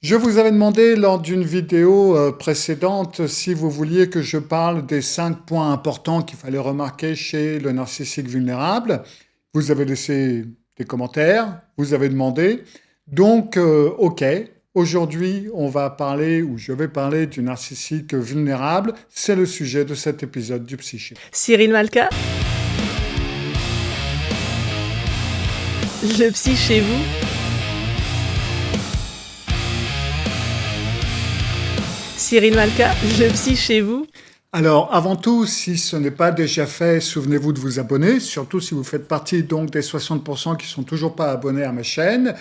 Je vous avais demandé lors d'une vidéo précédente si vous vouliez que je parle des 5 points importants qu'il fallait remarquer chez le narcissique vulnérable. Vous avez laissé des commentaires, vous avez demandé. Donc, ok, aujourd'hui on va parler, ou je vais parler du narcissique vulnérable. C'est le sujet de cet épisode du Psyché. Cyril Malka, le psy chez vous. Cyril Malka, le psy chez vous. Alors, avant tout, si ce n'est pas déjà fait, souvenez-vous de vous abonner, surtout si vous faites partie donc des 60% qui ne sont toujours pas abonnés à ma chaîne.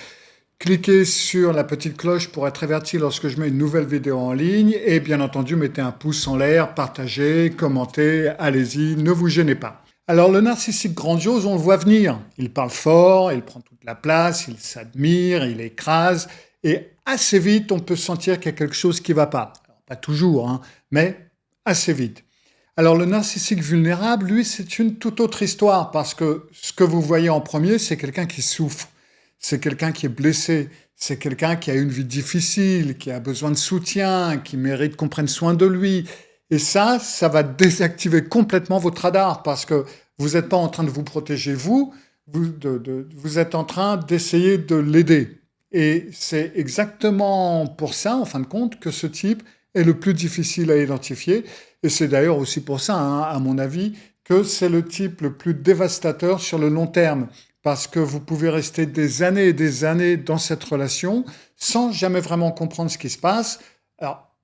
Cliquez sur la petite cloche pour être averti lorsque je mets une nouvelle vidéo en ligne et bien entendu, mettez un pouce en l'air, partagez, commentez, allez-y, ne vous gênez pas. Alors, le narcissique grandiose, on le voit venir. Il parle fort, il prend toute la place, il s'admire, il écrase et assez vite, on peut sentir qu'il y a quelque chose qui ne va pas. Pas toujours, mais assez vite. Alors le narcissique vulnérable, lui, c'est une toute autre histoire parce que ce que vous voyez en premier, c'est quelqu'un qui souffre, c'est quelqu'un qui est blessé, c'est quelqu'un qui a une vie difficile, qui a besoin de soutien, qui mérite qu'on prenne soin de lui. Et ça va désactiver complètement votre radar parce que vous n'êtes pas en train de vous protéger, vous êtes en train d'essayer de l'aider. Et c'est exactement pour ça, en fin de compte, que ce type est le plus difficile à identifier. Et c'est d'ailleurs aussi pour ça, à mon avis, que c'est le type le plus dévastateur sur le long terme. Parce que vous pouvez rester des années et des années dans cette relation sans jamais vraiment comprendre ce qui se passe. Alors,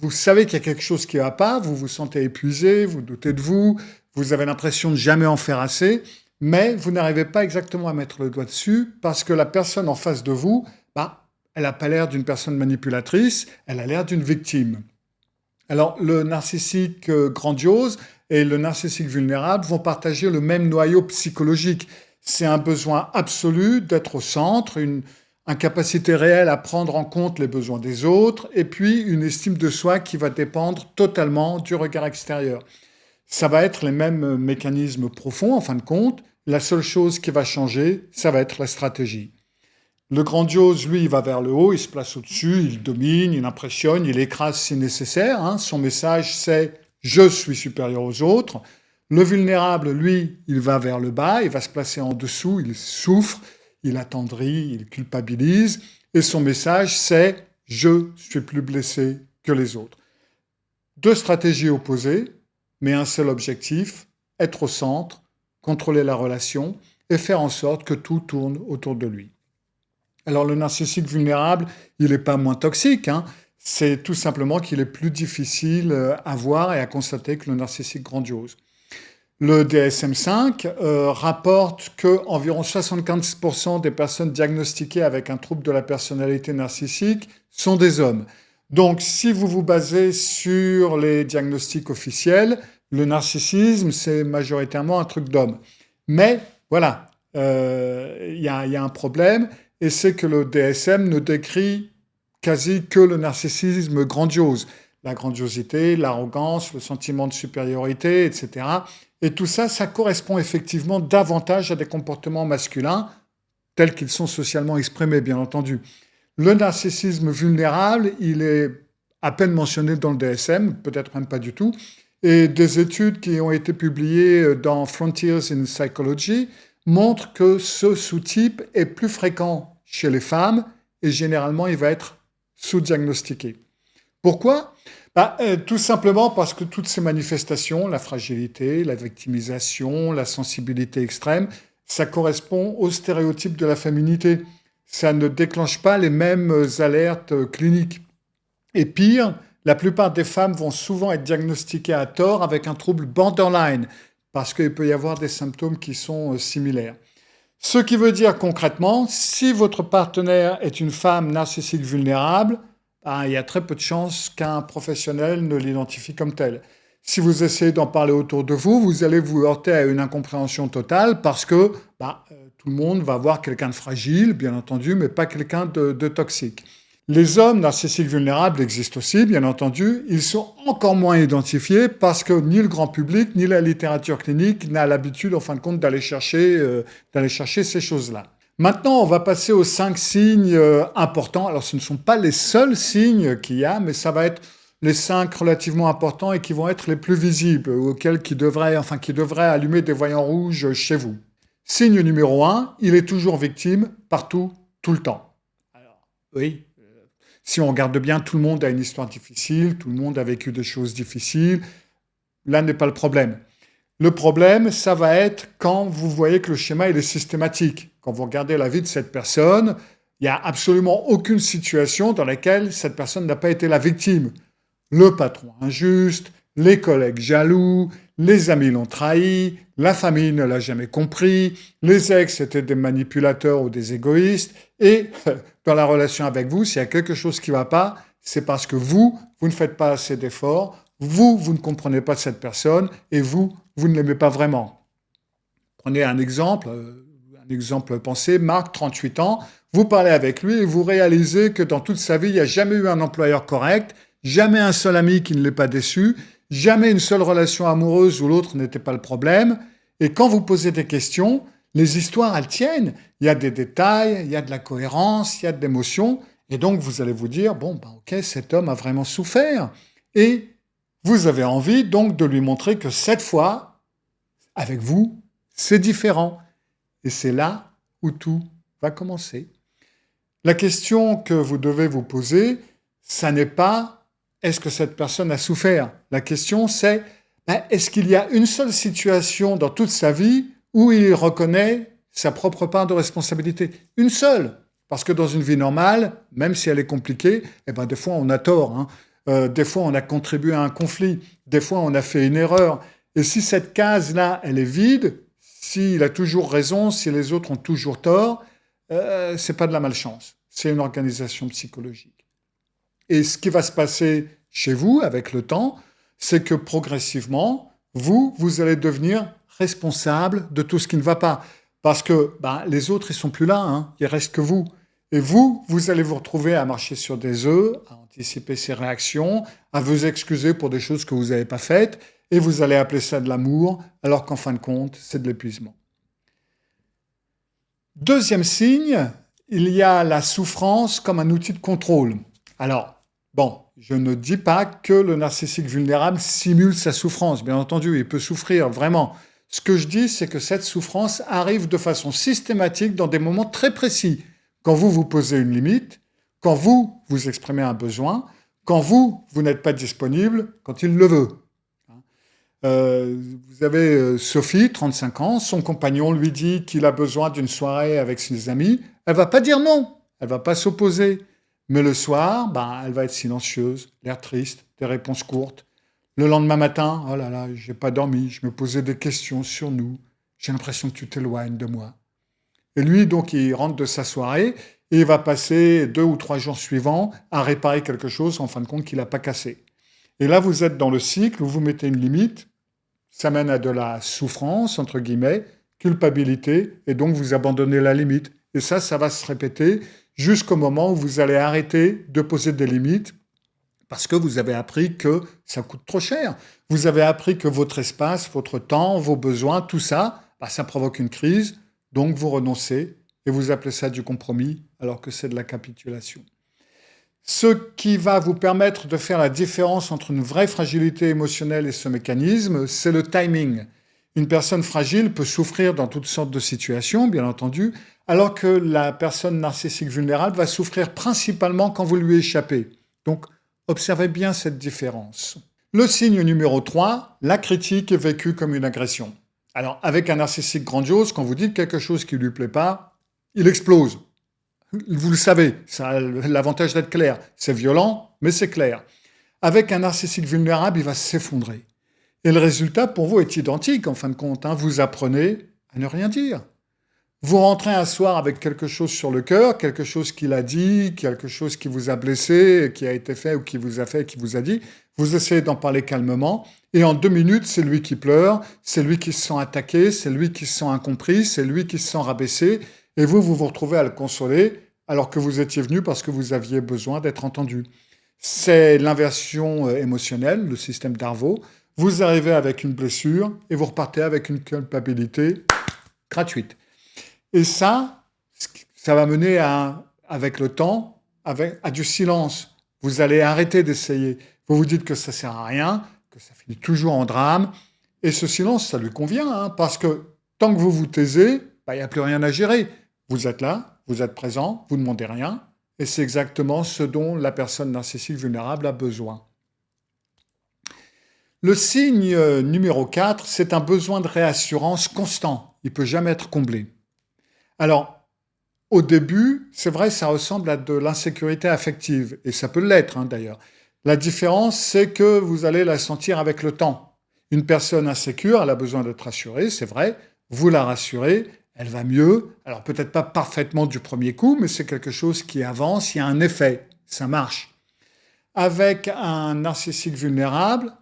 vous savez qu'il y a quelque chose qui ne va pas, vous vous sentez épuisé, vous doutez de vous, vous avez l'impression de jamais en faire assez, mais vous n'arrivez pas exactement à mettre le doigt dessus parce que la personne en face de vous, elle n'a pas l'air d'une personne manipulatrice, elle a l'air d'une victime. Alors, le narcissique grandiose et le narcissique vulnérable vont partager le même noyau psychologique. C'est un besoin absolu d'être au centre, une incapacité réelle à prendre en compte les besoins des autres, et puis une estime de soi qui va dépendre totalement du regard extérieur. Ça va être les mêmes mécanismes profonds, en fin de compte. La seule chose qui va changer, ça va être la stratégie. Le grandiose, lui, il va vers le haut, il se place au-dessus, il domine, il impressionne, il écrase si nécessaire. Son message, c'est « je suis supérieur aux autres ». Le vulnérable, lui, il va vers le bas, il va se placer en dessous, il souffre, il attendrit, il culpabilise. Et son message, c'est « je suis plus blessé que les autres ». Deux stratégies opposées, mais un seul objectif, être au centre, contrôler la relation et faire en sorte que tout tourne autour de lui. Alors le narcissique vulnérable, il n'est pas moins toxique, c'est tout simplement qu'il est plus difficile à voir et à constater que le narcissique grandiose. Le DSM-5 rapporte qu'environ 75% des personnes diagnostiquées avec un trouble de la personnalité narcissique sont des hommes. Donc si vous vous basez sur les diagnostics officiels, le narcissisme, c'est majoritairement un truc d'homme. Mais voilà, il y a un problème. Et c'est que le DSM ne décrit quasi que le narcissisme grandiose. La grandiosité, l'arrogance, le sentiment de supériorité, etc. Et tout ça, ça correspond effectivement davantage à des comportements masculins, tels qu'ils sont socialement exprimés, bien entendu. Le narcissisme vulnérable, il est à peine mentionné dans le DSM, peut-être même pas du tout. Et des études qui ont été publiées dans Frontiers in Psychology montre que ce sous-type est plus fréquent chez les femmes et généralement, il va être sous-diagnostiqué. Pourquoi ? Tout simplement parce que toutes ces manifestations, la fragilité, la victimisation, la sensibilité extrême, ça correspond au stéréotype de la féminité. Ça ne déclenche pas les mêmes alertes cliniques. Et pire, la plupart des femmes vont souvent être diagnostiquées à tort avec un trouble borderline, parce qu'il peut y avoir des symptômes qui sont similaires. Ce qui veut dire concrètement, si votre partenaire est une femme narcissique vulnérable, il y a très peu de chances qu'un professionnel ne l'identifie comme telle. Si vous essayez d'en parler autour de vous, vous allez vous heurter à une incompréhension totale parce que tout le monde va voir quelqu'un de fragile, bien entendu, mais pas quelqu'un de toxique. Les hommes narcissiques vulnérables existent aussi, bien entendu. Ils sont encore moins identifiés parce que ni le grand public, ni la littérature clinique n'a l'habitude, en fin de compte, d'aller chercher ces choses-là. Maintenant, on va passer aux 5 signes importants. Alors, ce ne sont pas les seuls signes qu'il y a, mais ça va être les 5 relativement importants et qui vont être les plus visibles, qui devraient allumer des voyants rouges chez vous. Signe numéro 1, il est toujours victime, partout, tout le temps. Alors, oui, si on regarde bien, tout le monde a une histoire difficile, tout le monde a vécu des choses difficiles. Là n'est pas le problème. Le problème, ça va être quand vous voyez que le schéma il est systématique. Quand vous regardez la vie de cette personne, il n'y a absolument aucune situation dans laquelle cette personne n'a pas été la victime. Le patron injuste, les collègues jaloux, les amis l'ont trahi, la famille ne l'a jamais compris, les ex étaient des manipulateurs ou des égoïstes, et dans la relation avec vous, s'il y a quelque chose qui ne va pas, c'est parce que vous ne faites pas assez d'efforts, vous ne comprenez pas cette personne, et vous ne l'aimez pas vraiment. Prenez un exemple pensé, Marc, 38 ans, vous parlez avec lui et vous réalisez que dans toute sa vie, il n'y a jamais eu un employeur correct, jamais un seul ami qui ne l'ait pas déçu, jamais une seule relation amoureuse où l'autre n'était pas le problème. Et quand vous posez des questions, les histoires, elles tiennent. Il y a des détails, il y a de la cohérence, il y a de l'émotion. Et donc, vous allez vous dire, ok, cet homme a vraiment souffert. Et vous avez envie donc de lui montrer que cette fois, avec vous, c'est différent. Et c'est là où tout va commencer. La question que vous devez vous poser, ça n'est pas est-ce que cette personne a souffert ? La question c'est est-ce qu'il y a une seule situation dans toute sa vie où il reconnaît sa propre part de responsabilité ? Une seule. Parce que dans une vie normale, même si elle est compliquée, des fois on a tort. Des fois on a contribué à un conflit. Des fois on a fait une erreur. Et si cette case-là, elle est vide, s'il a toujours raison, si les autres ont toujours tort, c'est pas de la malchance. C'est une organisation psychologique. Et ce qui va se passer chez vous avec le temps, c'est que progressivement, vous allez devenir responsable de tout ce qui ne va pas. Parce que les autres, ils sont plus là, il reste que vous. Et vous allez vous retrouver à marcher sur des œufs, à anticiper ses réactions, à vous excuser pour des choses que vous n'avez pas faites, et vous allez appeler ça de l'amour, alors qu'en fin de compte, c'est de l'épuisement. Deuxième signe, il y a la souffrance comme un outil de contrôle. Alors, je ne dis pas que le narcissique vulnérable simule sa souffrance. Bien entendu, il peut souffrir, vraiment. Ce que je dis, c'est que cette souffrance arrive de façon systématique dans des moments très précis. Quand vous posez une limite, quand vous exprimez un besoin, quand vous n'êtes pas disponible, quand il le veut. Vous avez Sophie, 35 ans, son compagnon lui dit qu'il a besoin d'une soirée avec ses amis. Elle va pas dire non, elle va pas s'opposer. Mais le soir, elle va être silencieuse, l'air triste, des réponses courtes. Le lendemain matin, oh là là, j'ai pas dormi, je me posais des questions sur nous. J'ai l'impression que tu t'éloignes de moi. Et lui, donc, il rentre de sa soirée et il va passer 2 ou 3 jours suivants à réparer quelque chose, en fin de compte, qu'il n'a pas cassé. Et là, vous êtes dans le cycle où vous mettez une limite, ça mène à de la souffrance, entre guillemets, culpabilité, et donc vous abandonnez la limite. Et ça va se répéter jusqu'au moment où vous allez arrêter de poser des limites parce que vous avez appris que ça coûte trop cher. Vous avez appris que votre espace, votre temps, vos besoins, tout ça, ça provoque une crise, donc vous renoncez et vous appelez ça du compromis alors que c'est de la capitulation. Ce qui va vous permettre de faire la différence entre une vraie fragilité émotionnelle et ce mécanisme, c'est le timing. Une personne fragile peut souffrir dans toutes sortes de situations, bien entendu, alors que la personne narcissique vulnérable va souffrir principalement quand vous lui échappez. Donc, observez bien cette différence. Le signe numéro 3, la critique est vécue comme une agression. Alors, avec un narcissique grandiose, quand vous dites quelque chose qui ne lui plaît pas, il explose. Vous le savez, ça a l'avantage d'être clair. C'est violent, mais c'est clair. Avec un narcissique vulnérable, il va s'effondrer. Et le résultat, pour vous, est identique, en fin de compte. Vous apprenez à ne rien dire. Vous rentrez un soir avec quelque chose sur le cœur, quelque chose qu'il a dit, quelque chose qui vous a blessé, qui a été fait ou qui vous a fait, qui vous a dit. Vous essayez d'en parler calmement. Et en 2 minutes, c'est lui qui pleure, c'est lui qui se sent attaqué, c'est lui qui se sent incompris, c'est lui qui se sent rabaissé. Et vous vous retrouvez à le consoler alors que vous étiez venu parce que vous aviez besoin d'être entendu. C'est l'inversion émotionnelle, le système Darveau. Vous arrivez avec une blessure et vous repartez avec une culpabilité gratuite. Et ça, ça va mener avec le temps, à du silence. Vous allez arrêter d'essayer. Vous vous dites que ça ne sert à rien, que ça finit toujours en drame. Et ce silence, ça lui convient, hein, parce que tant que vous vous taisez, il n'y a plus rien à gérer. Vous êtes là, vous êtes présent, vous ne demandez rien, et c'est exactement ce dont la personne narcissique vulnérable a besoin. Le signe numéro 4, c'est un besoin de réassurance constant. Il ne peut jamais être comblé. Alors, au début, c'est vrai, ça ressemble à de l'insécurité affective, et ça peut l'être d'ailleurs. La différence, c'est que vous allez la sentir avec le temps. Une personne insécure, elle a besoin d'être rassurée, c'est vrai. Vous la rassurez, elle va mieux. Alors peut-être pas parfaitement du premier coup, mais c'est quelque chose qui avance, il y a un effet, ça marche. Avec un narcissique vulnérable,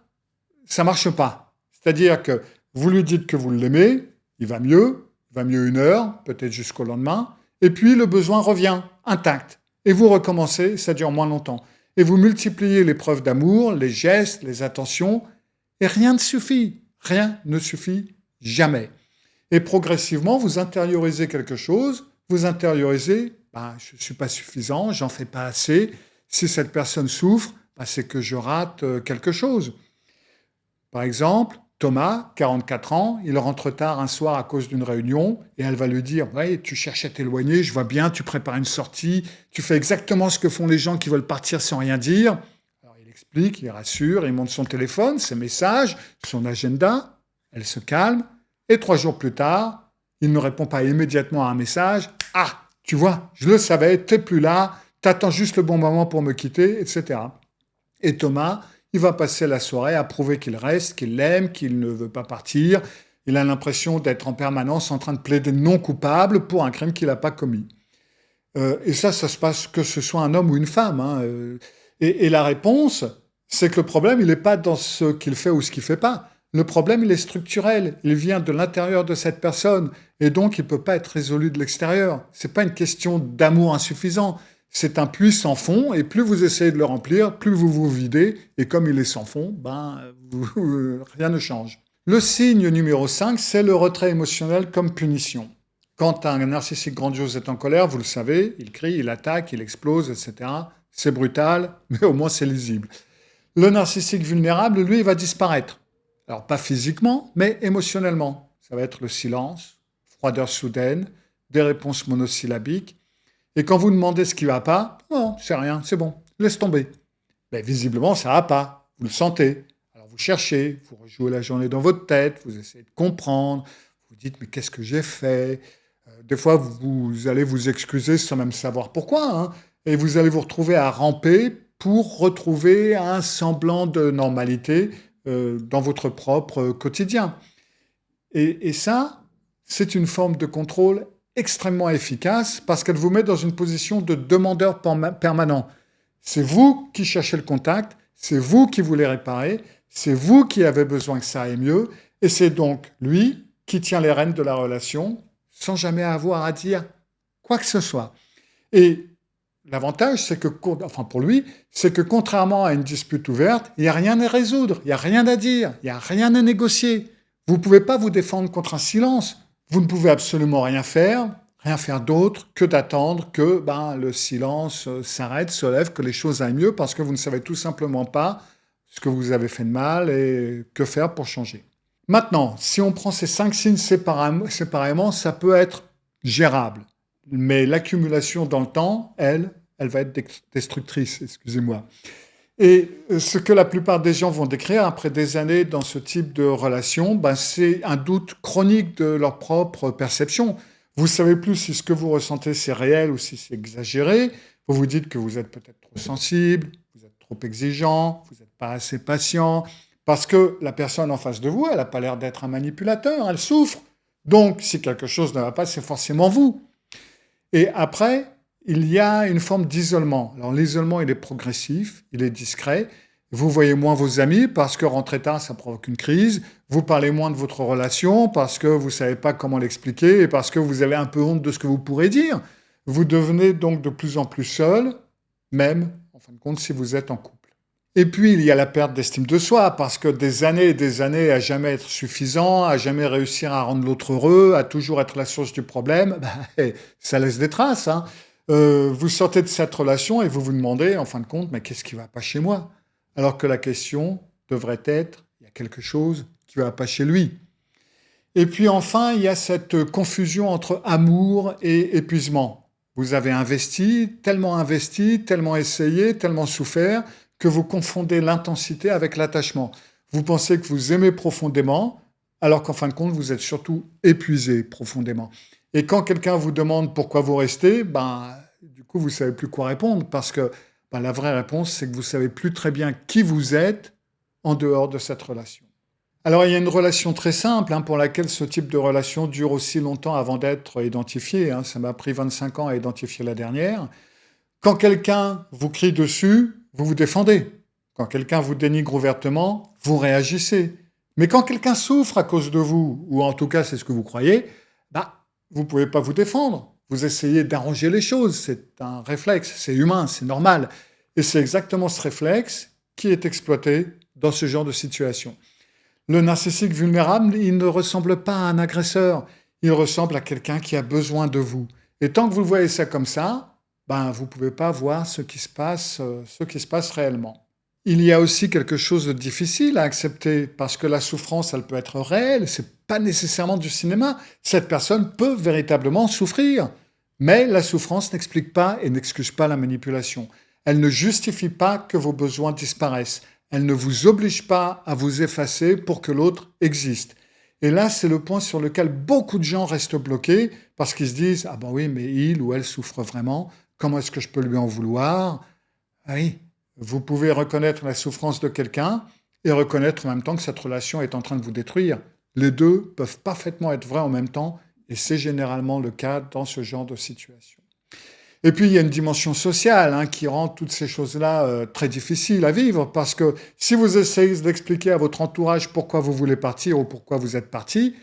ça marche pas. C'est-à-dire que vous lui dites que vous l'aimez, il va mieux 1 heure, peut-être jusqu'au lendemain, et puis le besoin revient intact. Et vous recommencez, ça dure moins longtemps. Et vous multipliez les preuves d'amour, les gestes, les attentions, et rien ne suffit. Rien ne suffit jamais. Et progressivement, vous intériorisez quelque chose, vous intériorisez, je ne suis pas suffisant, j'en fais pas assez. Si cette personne souffre, c'est que je rate quelque chose. Par exemple, Thomas, 44 ans, il rentre tard un soir à cause d'une réunion et elle va lui dire « Ouais, tu cherches à t'éloigner, je vois bien, tu prépares une sortie, tu fais exactement ce que font les gens qui veulent partir sans rien dire. » Alors il explique, il rassure, il montre son téléphone, ses messages, son agenda, elle se calme et 3 jours plus tard, il ne répond pas immédiatement à un message « Ah, tu vois, je le savais, t'es plus là, t'attends juste le bon moment pour me quitter, etc. » Et Thomas, il va passer la soirée à prouver qu'il reste, qu'il l'aime, qu'il ne veut pas partir. Il a l'impression d'être en permanence en train de plaider non coupable pour un crime qu'il n'a pas commis. Et ça se passe que ce soit un homme ou une femme. Et la réponse, c'est que le problème, il n'est pas dans ce qu'il fait ou ce qu'il ne fait pas. Le problème, il est structurel. Il vient de l'intérieur de cette personne. Et donc, il ne peut pas être résolu de l'extérieur. Ce n'est pas une question d'amour insuffisant. C'est un puits sans fond, et plus vous essayez de le remplir, plus vous vous videz, et comme il est sans fond, rien ne change. Le signe numéro 5, c'est le retrait émotionnel comme punition. Quand un narcissique grandiose est en colère, vous le savez, il crie, il attaque, il explose, etc. C'est brutal, mais au moins c'est lisible. Le narcissique vulnérable, lui, il va disparaître. Alors pas physiquement, mais émotionnellement. Ça va être le silence, froideur soudaine, des réponses monosyllabiques. Et quand vous demandez ce qui ne va pas, non, c'est rien, c'est bon, laisse tomber. Mais visiblement, ça ne va pas, vous le sentez. Alors vous cherchez, vous rejouez la journée dans votre tête, vous essayez de comprendre, vous dites mais qu'est-ce que j'ai fait ? Des fois, vous allez vous excuser sans même savoir pourquoi, et vous allez vous retrouver à ramper pour retrouver un semblant de normalité dans votre propre quotidien. Et ça, c'est une forme de contrôle extrêmement efficace parce qu'elle vous met dans une position de demandeur permanent. C'est vous qui cherchez le contact, c'est vous qui voulez réparer, c'est vous qui avez besoin que ça aille mieux, et c'est donc lui qui tient les rênes de la relation sans jamais avoir à dire quoi que ce soit. Et l'avantage, c'est que, pour lui, c'est que contrairement à une dispute ouverte, il n'y a rien à résoudre, il n'y a rien à dire, il n'y a rien à négocier. Vous ne pouvez pas vous défendre contre un silence. Vous ne pouvez absolument rien faire d'autre que d'attendre que le silence s'arrête, se lève, que les choses aillent mieux, parce que vous ne savez tout simplement pas ce que vous avez fait de mal et que faire pour changer. Maintenant, si on prend ces 5 signes séparément, ça peut être gérable. Mais l'accumulation dans le temps, elle va être destructrice, excusez-moi. Et ce que la plupart des gens vont décrire après des années dans ce type de relation, c'est un doute chronique de leur propre perception. Vous ne savez plus si ce que vous ressentez c'est réel ou si c'est exagéré. Vous vous dites que vous êtes peut-être trop sensible, vous êtes trop exigeant, vous n'êtes pas assez patient, parce que la personne en face de vous, elle n'a pas l'air d'être un manipulateur, elle souffre. Donc, si quelque chose ne va pas, c'est forcément vous. Et après, il y a une forme d'isolement. Alors l'isolement, il est progressif, il est discret. Vous voyez moins vos amis parce que rentrer tard, ça provoque une crise. Vous parlez moins de votre relation parce que vous ne savez pas comment l'expliquer et parce que vous avez un peu honte de ce que vous pourrez dire. Vous devenez donc de plus en plus seul, même, en fin de compte, si vous êtes en couple. Et puis, il y a la perte d'estime de soi, parce que des années et des années à jamais être suffisant, à jamais réussir à rendre l'autre heureux, à toujours être la source du problème, ça laisse des traces, hein. Vous sortez de cette relation et vous vous demandez, en fin de compte, mais qu'est-ce qui ne va pas chez moi? Alors que la question devrait être, il y a quelque chose qui ne va pas chez lui. Et puis enfin, il y a cette confusion entre amour et épuisement. Vous avez investi, tellement essayé, tellement souffert, que vous confondez l'intensité avec l'attachement. Vous pensez que vous aimez profondément, alors qu'en fin de compte, vous êtes surtout épuisé profondément. Et quand quelqu'un vous demande pourquoi vous restez, du coup, vous ne savez plus quoi répondre, parce que la vraie réponse, c'est que vous ne savez plus très bien qui vous êtes en dehors de cette relation. Alors, il y a une relation très simple pour laquelle ce type de relation dure aussi longtemps avant d'être identifié. Ça m'a pris 25 ans à identifier la dernière. Quand quelqu'un vous crie dessus, vous vous défendez. Quand quelqu'un vous dénigre ouvertement, vous réagissez. Mais quand quelqu'un souffre à cause de vous, ou en tout cas c'est ce que vous croyez, vous ne pouvez pas vous défendre. Vous essayez d'arranger les choses. C'est un réflexe, c'est humain, c'est normal. Et c'est exactement ce réflexe qui est exploité dans ce genre de situation. Le narcissique vulnérable, il ne ressemble pas à un agresseur. Il ressemble à quelqu'un qui a besoin de vous. Et tant que vous voyez ça comme ça, vous ne pouvez pas voir ce qui se passe réellement. Il y a aussi quelque chose de difficile à accepter, parce que la souffrance, elle peut être réelle, c'est pas nécessairement du cinéma. Cette personne peut véritablement souffrir, mais la souffrance n'explique pas et n'excuse pas la manipulation. Elle ne justifie pas que vos besoins disparaissent. Elle ne vous oblige pas à vous effacer pour que l'autre existe. Et là, c'est le point sur lequel beaucoup de gens restent bloqués, parce qu'ils se disent « Ah ben oui, mais il ou elle souffre vraiment, comment est-ce que je peux lui en vouloir ?» Oui, vous pouvez reconnaître la souffrance de quelqu'un et reconnaître en même temps que cette relation est en train de vous détruire. Les deux peuvent parfaitement être vrais en même temps, et c'est généralement le cas dans ce genre de situation. Et puis, il y a une dimension sociale qui rend toutes ces choses-là très difficiles à vivre, parce que si vous essayez d'expliquer à votre entourage pourquoi vous voulez partir ou pourquoi vous êtes parti,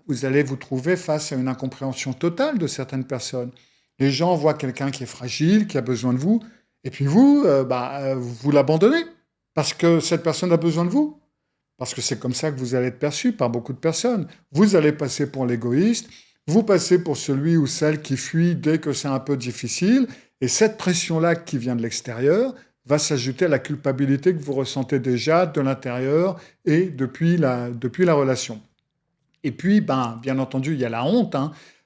vous allez vous trouver face à une incompréhension totale de certaines personnes. Les gens voient quelqu'un qui est fragile, qui a besoin de vous, et puis vous, vous l'abandonnez, parce que cette personne a besoin de vous. Parce que c'est comme ça que vous allez être perçu par beaucoup de personnes. Vous allez passer pour l'égoïste, vous passez pour celui ou celle qui fuit dès que c'est un peu difficile, et cette pression-là qui vient de l'extérieur va s'ajouter à la culpabilité que vous ressentez déjà de l'intérieur et depuis la relation. Et puis, bien entendu, il y a la honte,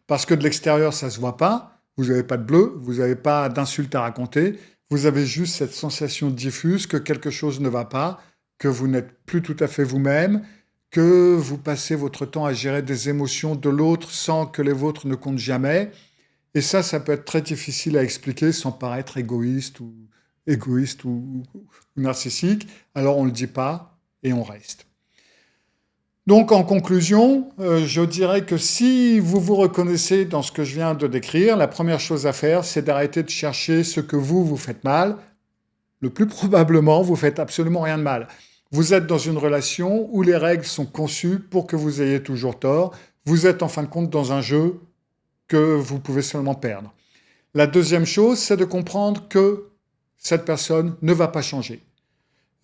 parce que de l'extérieur, ça ne se voit pas, vous n'avez pas de bleu, vous n'avez pas d'insultes à raconter, vous avez juste cette sensation diffuse que quelque chose ne va pas, que vous n'êtes plus tout à fait vous-même, que vous passez votre temps à gérer des émotions de l'autre sans que les vôtres ne comptent jamais. Et ça peut être très difficile à expliquer sans paraître égoïste ou narcissique. Alors on ne le dit pas et on reste. Donc en conclusion, je dirais que si vous vous reconnaissez dans ce que je viens de décrire, la première chose à faire, c'est d'arrêter de chercher ce que vous faites mal. Le plus probablement, vous faites absolument rien de mal. Vous êtes dans une relation où les règles sont conçues pour que vous ayez toujours tort. Vous êtes en fin de compte dans un jeu que vous pouvez seulement perdre. La deuxième chose, c'est de comprendre que cette personne ne va pas changer.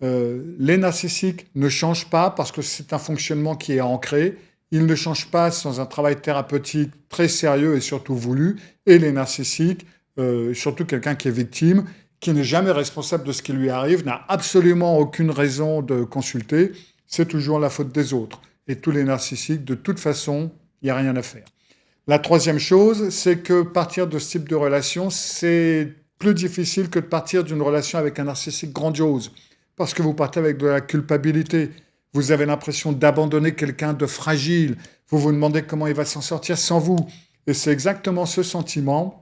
Les narcissiques ne changent pas parce que c'est un fonctionnement qui est ancré. Ils ne changent pas sans un travail thérapeutique très sérieux et surtout voulu. Et les narcissiques, surtout quelqu'un qui est victime, qui n'est jamais responsable de ce qui lui arrive, n'a absolument aucune raison de consulter, c'est toujours la faute des autres. Et tous les narcissiques, de toute façon, il n'y a rien à faire. La troisième chose, c'est que partir de ce type de relation, c'est plus difficile que de partir d'une relation avec un narcissique grandiose, parce que vous partez avec de la culpabilité. Vous avez l'impression d'abandonner quelqu'un de fragile. Vous vous demandez comment il va s'en sortir sans vous. Et c'est exactement ce sentiment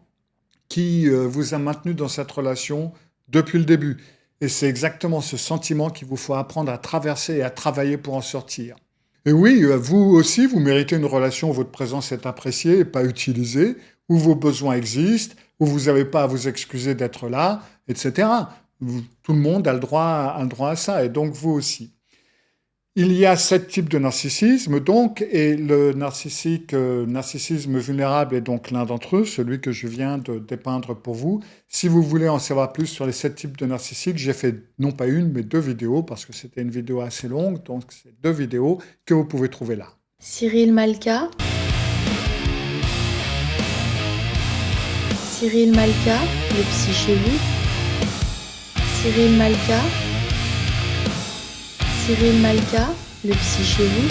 qui vous a maintenu dans cette relation depuis le début. Et c'est exactement ce sentiment qu'il vous faut apprendre à traverser et à travailler pour en sortir. Et oui, vous aussi, vous méritez une relation où votre présence est appréciée et pas utilisée, où vos besoins existent, où vous n'avez pas à vous excuser d'être là, etc. Tout le monde a le droit à ça, et donc vous aussi. Il y a 7 types de narcissisme, donc, et le narcissisme vulnérable est donc l'un d'entre eux, celui que je viens de dépeindre pour vous. Si vous voulez en savoir plus sur les 7 types de narcissique, j'ai fait non pas une, mais 2 vidéos, parce que c'était une vidéo assez longue, donc c'est 2 vidéos que vous pouvez trouver là. Cyril Malka. Cyril Malka, le psy chez vous. Cyril Malka. Cyril Malka, le psy chez vous.